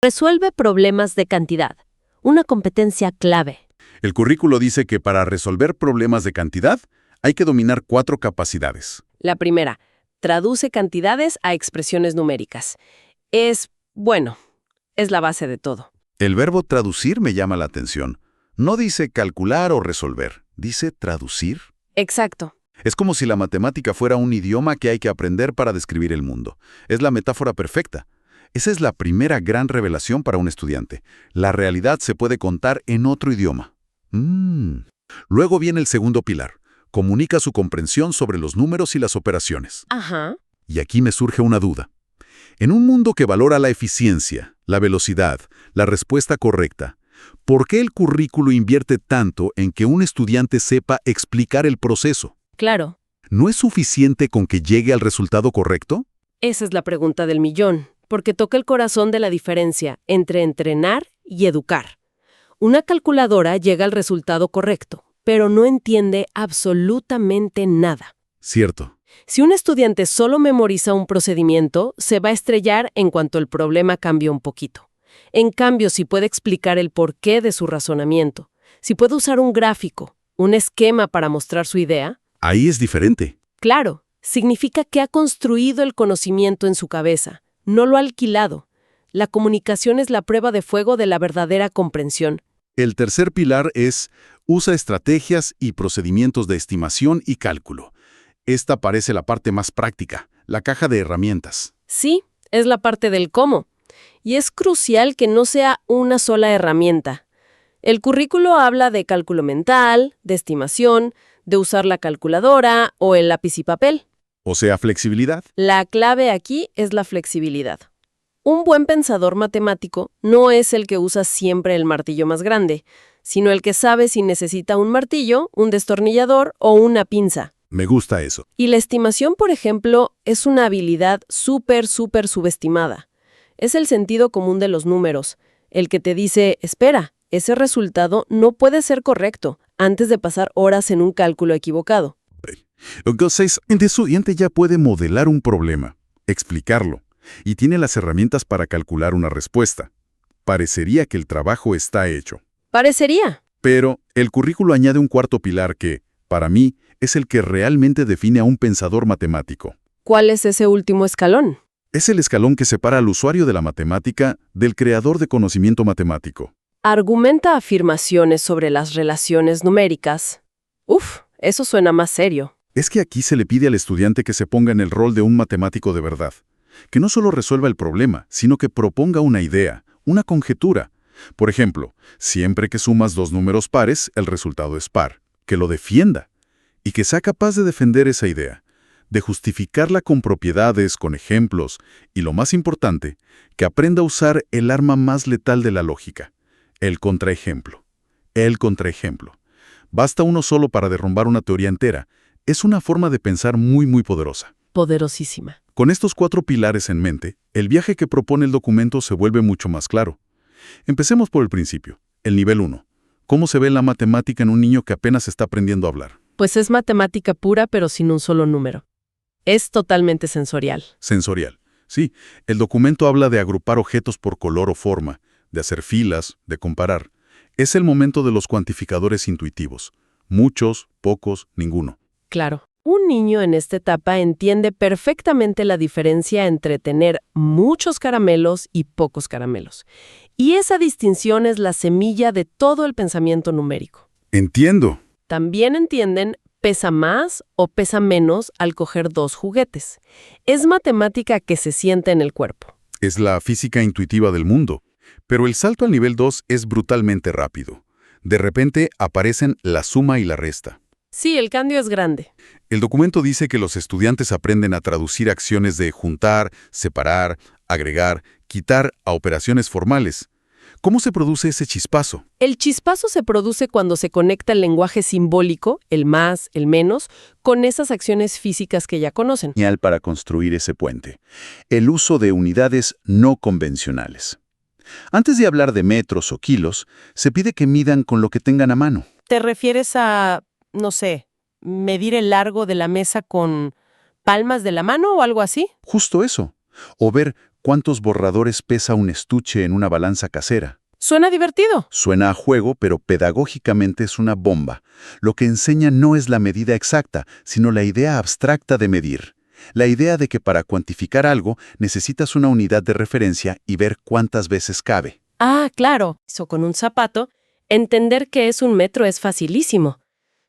Resuelve problemas de cantidad. Una competencia clave. El currículo dice que para resolver problemas de cantidad hay que dominar 4 capacidades. La primera, traduce cantidades a expresiones numéricas. Es la base de todo. El verbo traducir me llama la atención. No dice calcular o resolver, dice traducir. Exacto. Es como si la matemática fuera un idioma que hay que aprender para describir el mundo. Es la metáfora perfecta. Esa es la primera gran revelación para un estudiante. La realidad se puede contar en otro idioma. Luego viene el segundo pilar. Comunica su comprensión sobre los números y las operaciones. Ajá. Y aquí me surge una duda. En un mundo que valora la eficiencia, la velocidad, la respuesta correcta, ¿por qué el currículo invierte tanto en que un estudiante sepa explicar el proceso? Claro. ¿No es suficiente con que llegue al resultado correcto? Esa es la pregunta del millón, porque toca el corazón de la diferencia entre entrenar y educar. Una calculadora llega al resultado correcto, pero no entiende absolutamente nada. Cierto. Si un estudiante solo memoriza un procedimiento, se va a estrellar en cuanto el problema cambie un poquito. En cambio, si puede explicar el porqué de su razonamiento, si puede usar un gráfico, un esquema para mostrar su idea, Ahí es diferente. claro, significa que ha construido el conocimiento en su cabeza, no lo ha alquilado. La comunicación es la prueba de fuego de la verdadera comprensión. El tercer pilar es usa estrategias y procedimientos de estimación y cálculo. Esta parece la parte más práctica, la caja de herramientas. Sí, es la parte del cómo. Y es crucial que no sea una sola herramienta. El currículo habla de cálculo mental, de estimación, de usar la calculadora o el lápiz y papel. O sea, flexibilidad. La clave aquí es la flexibilidad. Un buen pensador matemático no es el que usa siempre el martillo más grande, sino el que sabe si necesita un martillo, un destornillador o una pinza. Me gusta eso. Y la estimación, por ejemplo, es una habilidad súper subestimada. Es el sentido común de los números, el que te dice, espera, ese resultado no puede ser correcto, antes de pasar horas en un cálculo equivocado. Entonces, el estudiante ya puede modelar un problema, explicarlo, y tiene las herramientas para calcular una respuesta. Parecería que el trabajo está hecho. Parecería. Pero el currículo añade un cuarto pilar que, para mí, es el que realmente define a un pensador matemático. ¿Cuál es ese último escalón? Es el escalón que separa al usuario de la matemática del creador de conocimiento matemático. Argumenta afirmaciones sobre las relaciones numéricas. Eso suena más serio. Es que aquí se le pide al estudiante que se ponga en el rol de un matemático de verdad, que no solo resuelva el problema, sino que proponga una idea, una conjetura. Por ejemplo, siempre que sumas 2 números pares, el resultado es par. Que lo defienda y que sea capaz de defender esa idea, de justificarla con propiedades, con ejemplos y, lo más importante, que aprenda a usar el arma más letal de la lógica, el contraejemplo. El contraejemplo. Basta uno solo para derrumbar una teoría entera. Es una forma de pensar muy poderosa. Poderosísima. Con estos 4 pilares en mente, el viaje que propone el documento se vuelve mucho más claro. Empecemos por el principio, el nivel 1. ¿Cómo se ve la matemática en un niño que apenas está aprendiendo a hablar? Pues es matemática pura, pero sin un solo número. Es totalmente sensorial. Sensorial. Sí, el documento habla de agrupar objetos por color o forma, de hacer filas, de comparar. Es el momento de los cuantificadores intuitivos. Muchos, pocos, ninguno. Claro. Un niño en esta etapa entiende perfectamente la diferencia entre tener muchos caramelos y pocos caramelos. Y esa distinción es la semilla de todo el pensamiento numérico. Entiendo. También entienden pesa más o pesa menos al coger 2 juguetes. Es matemática que se siente en el cuerpo. Es la física intuitiva del mundo. Pero el salto al nivel 2 es brutalmente rápido. De repente aparecen la suma y la resta. Sí, el cambio es grande. El documento dice que los estudiantes aprenden a traducir acciones de juntar, separar, agregar, quitar a operaciones formales. ¿Cómo se produce ese chispazo? El chispazo se produce cuando se conecta el lenguaje simbólico, el más, el menos, con esas acciones físicas que ya conocen. Señal para construir ese puente. El uso de unidades no convencionales. Antes de hablar de metros o kilos, se pide que midan con lo que tengan a mano. ¿Te refieres a, no sé, medir el largo de la mesa con palmas de la mano o algo así? Justo eso. O ver ¿Cuántos borradores pesa un estuche en una balanza casera? Suena divertido. Suena a juego, pero pedagógicamente es una bomba. Lo que enseña no es la medida exacta, sino la idea abstracta de medir. La idea de que para cuantificar algo necesitas una unidad de referencia y ver cuántas veces cabe. Ah, claro. Eso con un zapato, entender qué es un metro es facilísimo.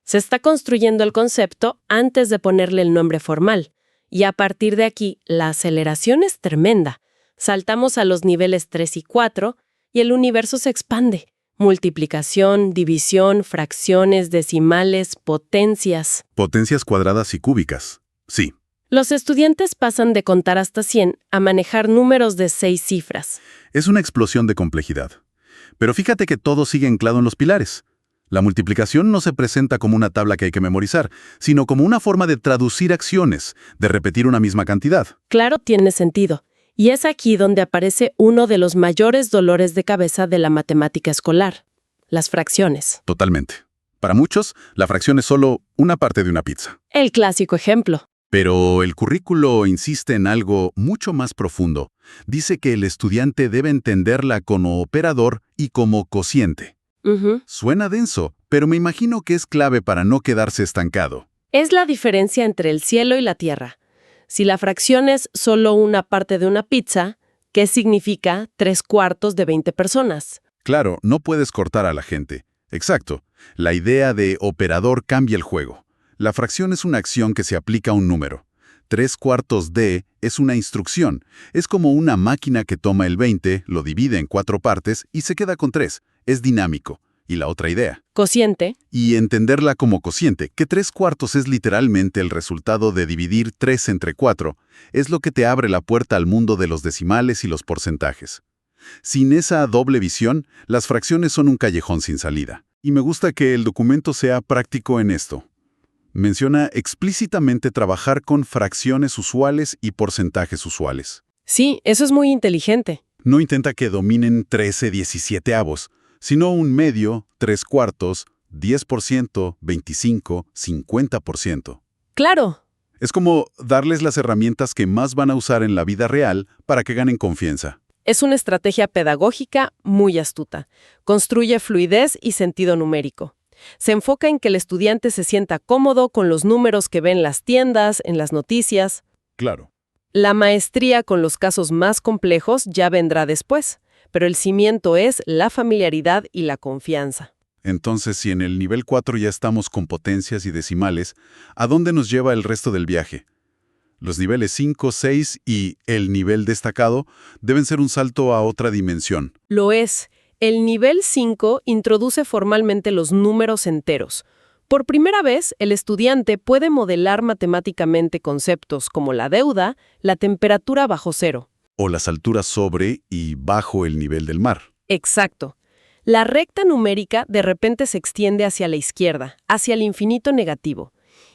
Se está construyendo el concepto antes de ponerle el nombre formal. Y a partir de aquí, la aceleración es tremenda. Saltamos a los niveles 3 y 4 y el universo se expande. Multiplicación, división, fracciones, decimales, potencias. Potencias cuadradas y cúbicas. Sí. Los estudiantes pasan de contar hasta 100 a manejar números de 6 cifras. Es una explosión de complejidad. Pero fíjate que todo sigue anclado en los pilares. La multiplicación no se presenta como una tabla que hay que memorizar, sino como una forma de traducir acciones, de repetir una misma cantidad. Claro, tiene sentido. Y es aquí donde aparece uno de los mayores dolores de cabeza de la matemática escolar: las fracciones. Totalmente. Para muchos, la fracción es solo una parte de una pizza. El clásico ejemplo. Pero el currículo insiste en algo mucho más profundo. Dice que el estudiante debe entenderla como operador y como cociente. Suena denso, pero me imagino que es clave para no quedarse estancado. Es la diferencia entre el cielo y la tierra. Si la fracción es solo una parte de una pizza, ¿qué significa 3/4 de 20 personas? Claro, no puedes cortar a la gente. Exacto. La idea de operador cambia el juego. La fracción es una acción que se aplica a un número. 3/4 de es una instrucción. Es como una máquina que toma el 20, lo divide en 4 partes y se queda con 3. Es dinámico. Y la otra idea. Cociente. Y entenderla como cociente, que 3/4 es literalmente el resultado de dividir 3 entre 4, es lo que te abre la puerta al mundo de los decimales y los porcentajes. Sin esa doble visión, las fracciones son un callejón sin salida. Y me gusta que el documento sea práctico en esto. Menciona explícitamente trabajar con fracciones usuales y porcentajes usuales. Sí, eso es muy inteligente. No intenta que dominen 13/17, sino un medio, 3/4, 10%, 25%, 50%. Claro. Es como darles las herramientas que más van a usar en la vida real para que ganen confianza. Es una estrategia pedagógica muy astuta. Construye fluidez y sentido numérico. Se enfoca en que el estudiante se sienta cómodo con los números que ve en las tiendas, en las noticias. Claro. La maestría con los casos más complejos ya vendrá después, pero el cimiento es la familiaridad y la confianza. Entonces, si en el nivel 4 ya estamos con potencias y decimales, ¿a dónde nos lleva el resto del viaje? Los niveles 5, 6 y el nivel destacado deben ser un salto a otra dimensión. Lo es. El nivel 5 introduce formalmente los números enteros. Por primera vez, el estudiante puede modelar matemáticamente conceptos como la deuda, la temperatura bajo cero. O las alturas sobre y bajo el nivel del mar. Exacto. La recta numérica de repente se extiende hacia la izquierda, hacia el infinito negativo.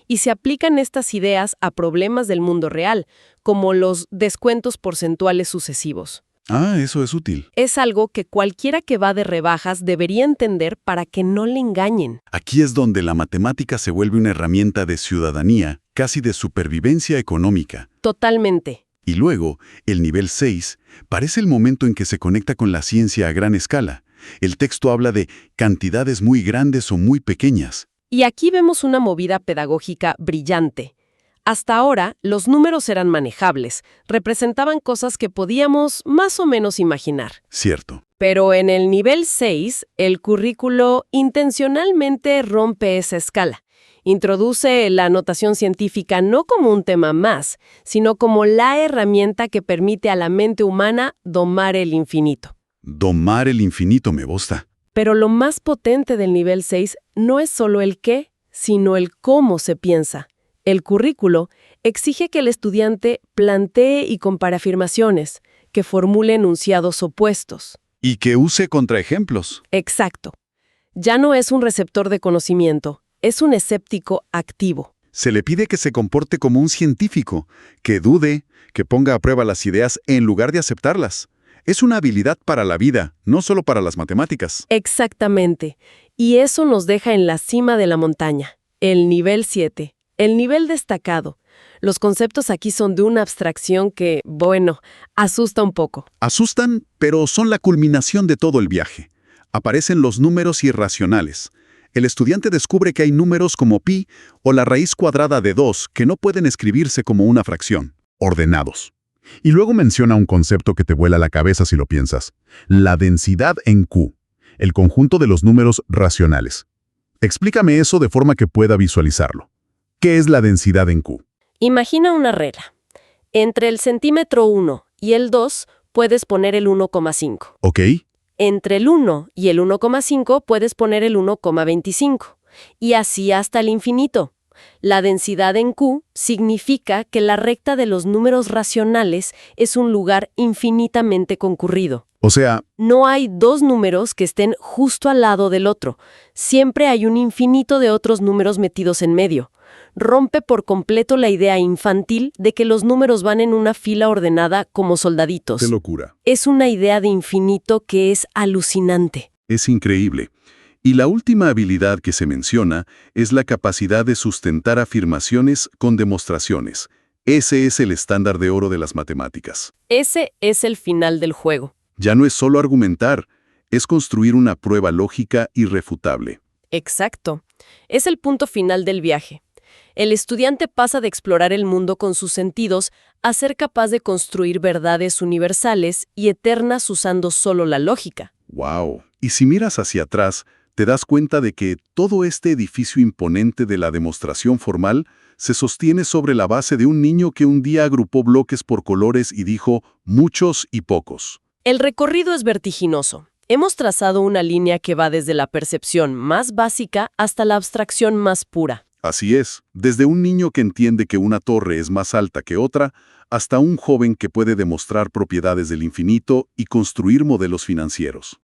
Y se aplican estas ideas a problemas del mundo real, como los descuentos porcentuales sucesivos. Ah, eso es útil. Es algo que cualquiera que va de rebajas debería entender para que no le engañen. Aquí es donde la matemática se vuelve una herramienta de ciudadanía, casi de supervivencia económica. Totalmente. Y luego, el nivel 6 parece el momento en que se conecta con la ciencia a gran escala. El texto habla de cantidades muy grandes o muy pequeñas. Y aquí vemos una movida pedagógica brillante. Hasta ahora, los números eran manejables, representaban cosas que podíamos más o menos imaginar. Cierto. Pero en el nivel 6, el currículo intencionalmente rompe esa escala. Introduce la notación científica no como un tema más, sino como la herramienta que permite a la mente humana domar el infinito. Domar el infinito me gusta. Pero lo más potente del nivel 6 no es solo el qué, sino el cómo se piensa. El currículo exige que el estudiante plantee y compare afirmaciones, que formule enunciados opuestos. Y que use contraejemplos. Exacto. Ya no es un receptor de conocimiento, es un escéptico activo. Se le pide que se comporte como un científico, que dude, que ponga a prueba las ideas en lugar de aceptarlas. Es una habilidad para la vida, no solo para las matemáticas. Exactamente. Y eso nos deja en la cima de la montaña, el nivel 7. El nivel destacado, Los conceptos aquí son de una abstracción que, bueno, asusta un poco. Asustan, pero son la culminación de todo el viaje. Aparecen los números irracionales. El estudiante descubre que hay números como pi o la raíz cuadrada de 2 que no pueden escribirse como una fracción, ordenados. Y luego menciona un concepto que te vuela la cabeza si lo piensas: la densidad en Q, el conjunto de los números racionales. Explícame eso de forma que pueda visualizarlo. ¿Qué es la densidad en Q? Imagina una regla. Entre el centímetro 1 y el 2 puedes poner el 1,5. ¿Ok? Entre el 1 y el 1,5 puedes poner el 1,25. Y así hasta el infinito. La densidad en Q significa que la recta de los números racionales es un lugar infinitamente concurrido. O sea, No hay dos números que estén justo al lado del otro. Siempre hay un infinito de otros números metidos en medio. Rompe por completo la idea infantil de que los números van en una fila ordenada como soldaditos. ¡Qué locura! Es una idea de infinito que es alucinante. Es increíble. Y la última habilidad que se menciona es la capacidad de sustentar afirmaciones con demostraciones. Ese es el estándar de oro de las matemáticas. Ese es el final del juego. Ya no es solo argumentar, es construir una prueba lógica irrefutable. Exacto. Es el punto final del viaje. El estudiante pasa de explorar el mundo con sus sentidos a ser capaz de construir verdades universales y eternas usando solo la lógica. ¡Wow! Y si miras hacia atrás, te das cuenta de que todo este edificio imponente de la demostración formal se sostiene sobre la base de un niño que un día agrupó bloques por colores y dijo muchos y pocos. El recorrido es vertiginoso. Hemos trazado una línea que va desde la percepción más básica hasta la abstracción más pura. Así es, desde un niño que entiende que una torre es más alta que otra, hasta un joven que puede demostrar propiedades del infinito y construir modelos financieros.